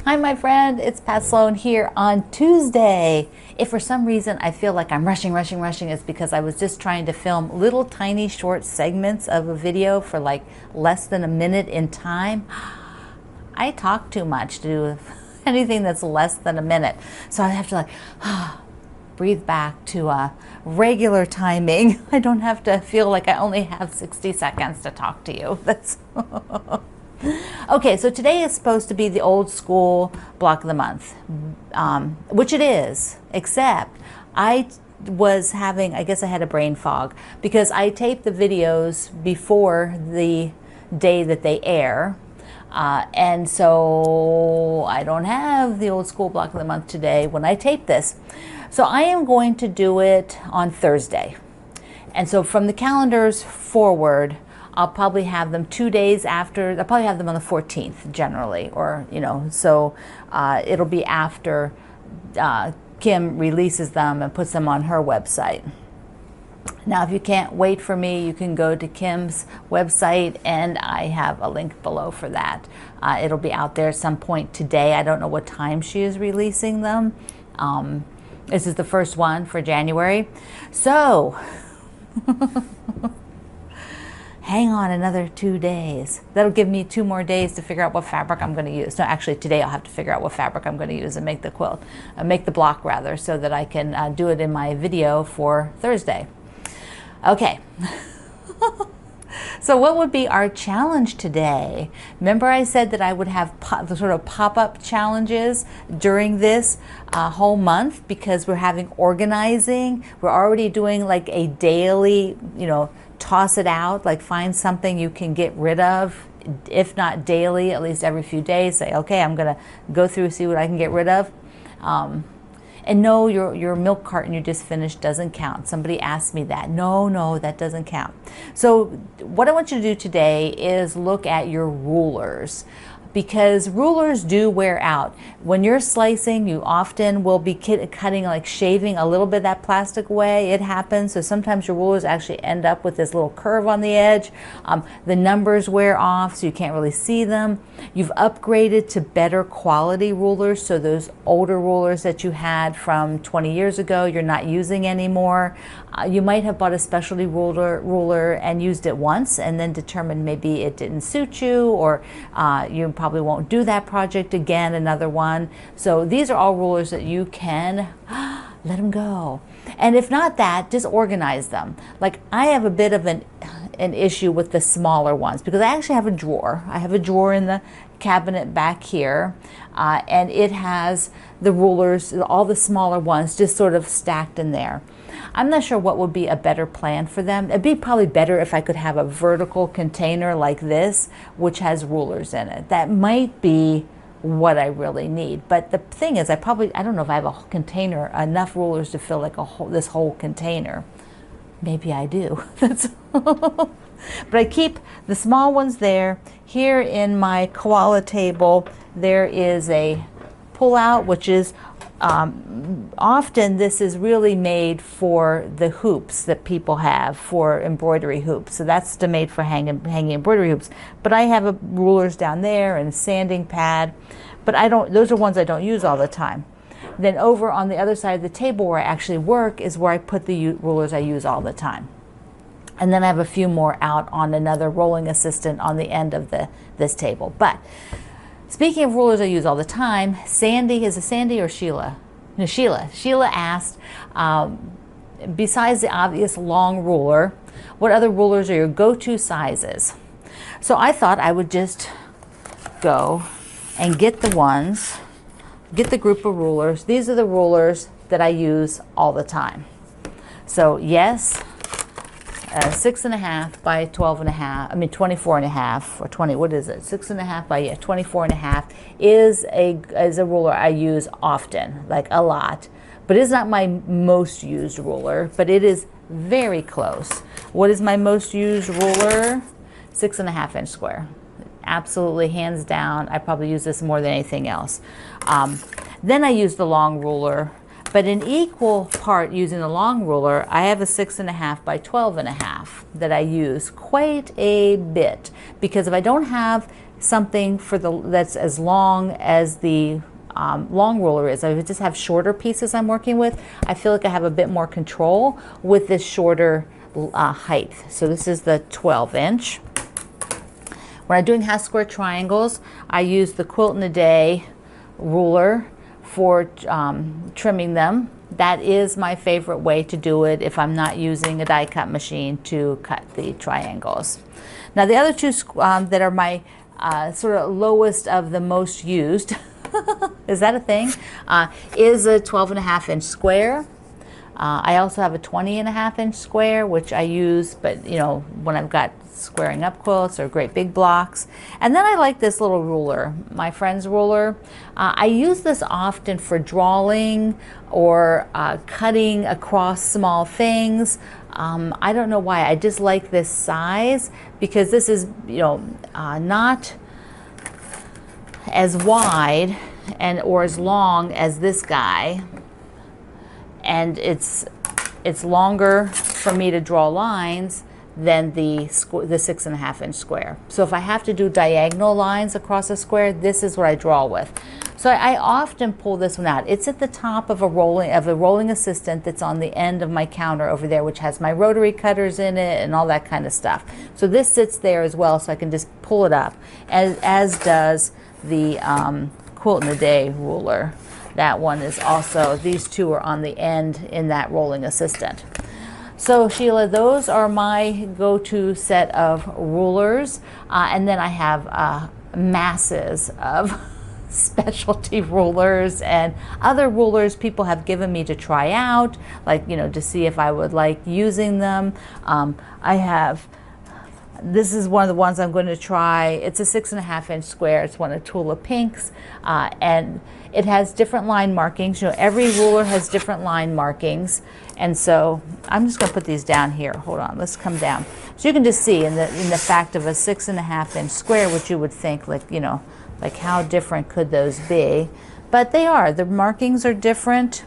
Hi, my friend. It's Pat Sloan here on Tuesday. If for some reason I feel like I'm rushing, it's because I was just trying to film little tiny short segments of a video for like less than a minute in time. I talk too much to do anything that's less than a minute. So I have to breathe back to regular timing. I don't have to feel like I only have 60 seconds to talk to you. That's okay, so today is supposed to be the old school block of the month, which it is, except I was having, I guess I had a brain fog because I tape the videos before the day that they air. And so I don't have the old school block of the month today when I tape this. So I am going to do it on Thursday. And so from the calendars forward, I'll probably have them 2 days after. I'll probably have them on the 14th generally, or, so it'll be after Kim releases them and puts them on her website. Now, if you can't wait for me, you can go to Kim's website, and I have a link below for that. It'll be out there at some point today. I don't know what time she is releasing them. This is the first one for January. So hang on another 2 days. That'll give me 2 more days to figure out what fabric I'm going to use. No, actually today I'll have to figure out what fabric I'm going to use and make the quilt, make the block rather, so that I can do it in my video for Thursday. Okay. So what would be our challenge today? Remember I said that I would have the sort of pop-up challenges during this whole month because we're having organizing. We're already doing like a daily, toss it out, like find something you can get rid of, if not daily, at least every few days. Say, okay, I'm gonna go through, see what I can get rid of. And no, your milk carton you just finished doesn't count. Somebody asked me that. No, that doesn't count. So what I want you to do today is look at your rulers, because rulers do wear out. When you're slicing, you often will be cutting, like shaving a little bit of that plastic away. It happens. So sometimes your rulers actually end up with this little curve on the edge. The numbers wear off, so you can't really see them. You've upgraded to better quality rulers, so those older rulers that you had from 20 years ago, you're not using anymore. You might have bought a specialty ruler and used it once and then determined maybe it didn't suit you, or you probably won't do that project again, another one. So these are all rulers that you can let them go. And if not that, just organize them. Like I have a bit of an issue with the smaller ones because I actually have a drawer. I have a drawer in the cabinet back here, and it has the rulers, all the smaller ones, just sort of stacked in there. I'm not sure what would be a better plan for them. It'd be probably better if I could have a vertical container like this, which has rulers in it. That might be what I really need. But the thing is, I don't know if I have a container, enough rulers to fill like this whole container. Maybe I do. But I keep the small ones there. Here in my koala table, there is a pull-out, which is often this is really made for the hoops that people have for embroidery hoops. So that's made for hanging embroidery hoops. But I have rulers down there and a sanding pad. But those are ones I don't use all the time. Then over on the other side of the table where I actually work is where I put the rulers I use all the time. And then I have a few more out on another rolling assistant on the end of this table. But speaking of rulers I use all the time, Sandy, is it Sandy or Sheila? No, Sheila. Sheila asked, besides the obvious long ruler, what other rulers are your go-to sizes? So I thought I would just go and get the group of rulers. These are the rulers that I use all the time. So yes, 6.5 by 12.5, 24.5 or 20, what is it? 6.5 by 24.5 is a ruler I use often, like a lot. But it is not my most used ruler, but it is very close. What is my most used ruler? 6.5 inch square. Absolutely, hands down. I probably use this more than anything else. Then I use the long ruler, but in equal part using the long ruler, I have a 6.5 by 12.5 that I use quite a bit, because if I don't have something for that's as long as the long ruler is. I just have shorter pieces I'm working with. I feel like I have a bit more control with this shorter height. So this is the 12-inch. When I'm doing half square triangles, I use the Quilt in a Day ruler for trimming them. That is my favorite way to do it if I'm not using a die cut machine to cut the triangles. Now the other two that are my sort of lowest of the most used, is that a thing? Is a 12.5-inch square. I also have a 20.5-inch square, which I use, but you know, when I've got squaring up quilts or great big blocks. And then I like this little ruler, my friend's ruler. I use this often for drawing or cutting across small things. I don't know why, I just like this size because this is, you know, not as wide or as long as this guy, and it's longer for me to draw lines than the 6.5-inch square. So if I have to do diagonal lines across a square, this is what I draw with. So I often pull this one out. It's at the top of a rolling assistant that's on the end of my counter over there, which has my rotary cutters in it and all that kind of stuff. So this sits there as well, so I can just pull it up, as does the Quilt in a Day ruler. That one is also, these two are on the end in that rolling assistant. So Sheila, those are my go-to set of rulers. And then I have masses of specialty rulers and other rulers people have given me to try out, like, you know, to see if I would like using them. This is one of the ones I'm going to try. It's a 6.5-inch square. It's one of Tula Pink's, and it has different line markings. You know, every ruler has different line markings, and so I'm just going to put these down here. Hold on, let's come down. So you can just see in the fact of a 6.5-inch square, which you would think, like, you know, like how different could those be? But they are. The markings are different.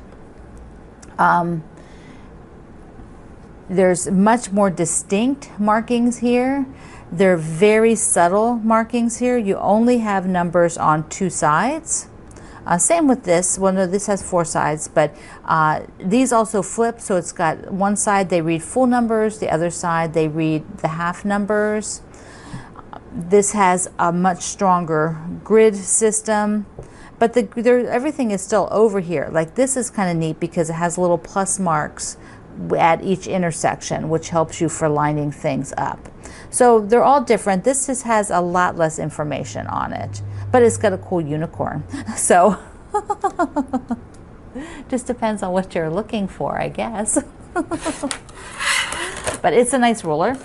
There's much more distinct markings here. They're very subtle markings here. You only have numbers on two sides. Same with this. Well, no, this has 4 sides, but these also flip. So it's got one side they read full numbers, the other side they read the half numbers. This has a much stronger grid system, but everything is still over here. Like this is kind of neat because it has little plus marks at each intersection, which helps you for lining things up. So they're all different. This just has a lot less information on it, but it's got a cool unicorn. So just depends on what you're looking for, I guess. But it's a nice ruler,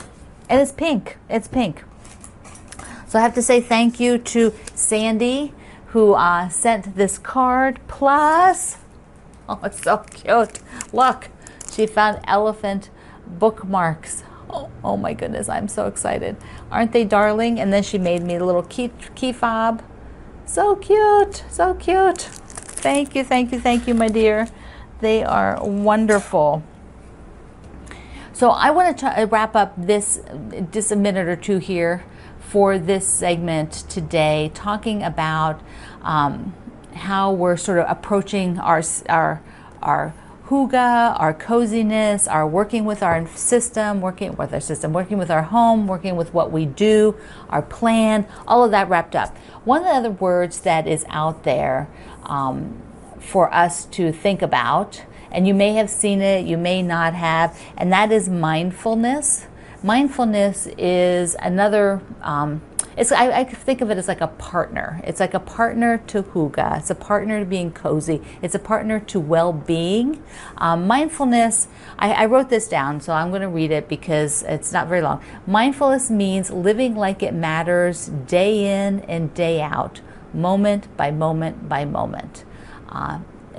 and it's pink. It's pink. So I have to say thank you to Sandy, who sent this card. Plus, oh, it's so cute. Look. She found elephant bookmarks. Oh my goodness, I'm so excited. Aren't they darling? And then she made me a little key fob. So cute, so cute. Thank you, thank you, thank you, my dear. They are wonderful. So I want to wrap up this, just a minute or two here for this segment today, talking about how we're sort of approaching our hygge, our coziness, our working with our system, working with our home, working with what we do, our plan, all of that wrapped up. One of the other words that is out there for us to think about, and you may have seen it, you may not have, and that is mindfulness. Mindfulness is another, I think of it as like a partner. It's like a partner to hygge. It's a partner to being cozy. It's a partner to well-being. Mindfulness, I wrote this down, so I'm going to read it because it's not very long. Mindfulness means living like it matters day in and day out, moment by moment by moment.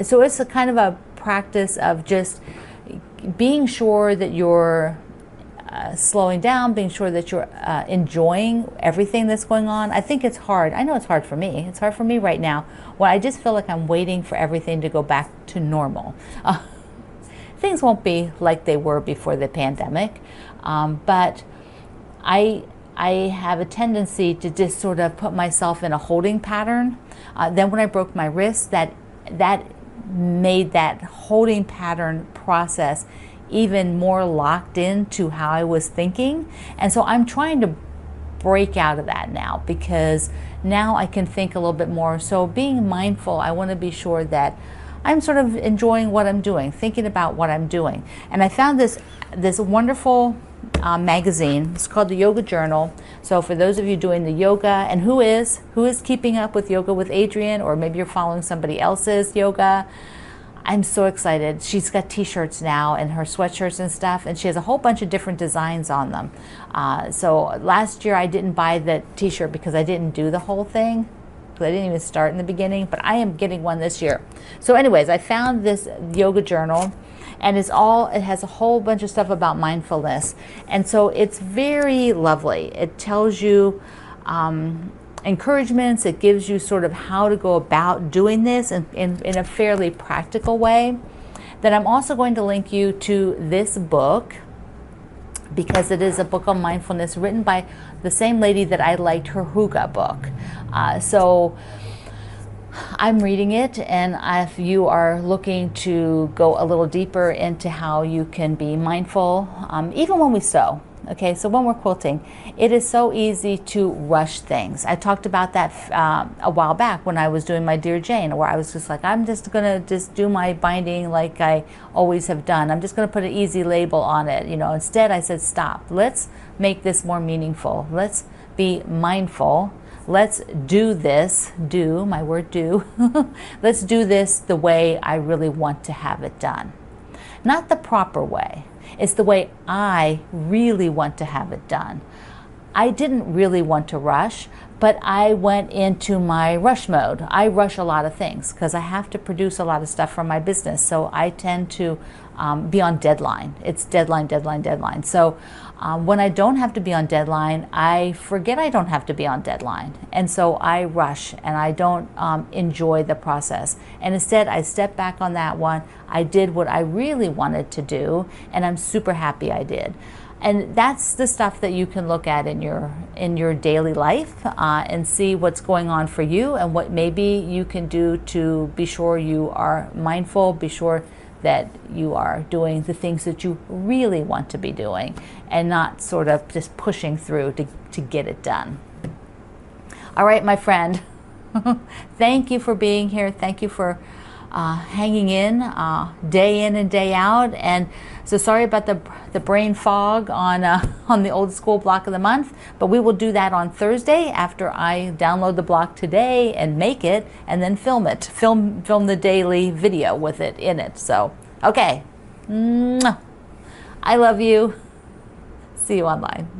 So it's a kind of a practice of just being sure that you're slowing down, being sure that you're enjoying everything that's going on. I think it's hard. I know it's hard for me. It's hard for me right now when I just feel like I'm waiting for everything to go back to normal. Things won't be like they were before the pandemic, but I I have a tendency to just sort of put myself in a holding pattern. Then when I broke my wrist, that made that holding pattern process even more locked into how I was thinking. And so I'm trying to break out of that now, because now I can think a little bit more. So being mindful, I want to be sure that I'm sort of enjoying what I'm doing, thinking about what I'm doing. And I found this wonderful magazine. It's called the Yoga Journal. So for those of you doing the yoga, and who is keeping up with Yoga with Adrienne, or maybe you're following somebody else's yoga, I'm so excited. She's got t-shirts now and her sweatshirts and stuff, and she has a whole bunch of different designs on them. So last year I didn't buy the t-shirt because I didn't do the whole thing. I didn't even start in the beginning, but I am getting one this year. So anyways, I found this yoga journal, and it has a whole bunch of stuff about mindfulness. And so it's very lovely. It tells you encouragements. It gives you sort of how to go about doing this in a fairly practical way. Then I'm also going to link you to this book, because it is a book on mindfulness written by the same lady that I liked her Hygge book. So I'm reading it, and if you are looking to go a little deeper into how you can be mindful, even when we sew. Okay, so when we're quilting, it is so easy to rush things. I talked about that a while back when I was doing my Dear Jane, where I was just like, I'm just gonna do my binding like I always have done. I'm just gonna put an easy label on it. Instead I said, stop. Let's make this more meaningful. Let's be mindful. Let's do this, my word do. Let's do this the way I really want to have it done. Not the proper way. It's the way I really want to have it done. I didn't really want to rush, but I went into my rush mode. I rush a lot of things because I have to produce a lot of stuff for my business. So I tend to be on deadline. It's deadline, deadline, deadline. So when I don't have to be on deadline, I forget I don't have to be on deadline. And so I rush and I don't enjoy the process. And instead, I step back on that one. I did what I really wanted to do, and I'm super happy I did. And that's the stuff that you can look at in your daily life and see what's going on for you, and what maybe you can do to be sure you are mindful, be sure that you are doing the things that you really want to be doing, and not sort of just pushing through to get it done. All right, my friend, thank you for being here. Thank you for hanging in day in and day out. And so sorry about the brain fog on the old school block of the month, but we will do that on Thursday after I download the block today and make it, and then film the daily video with it in it. So okay, I love you. See you online.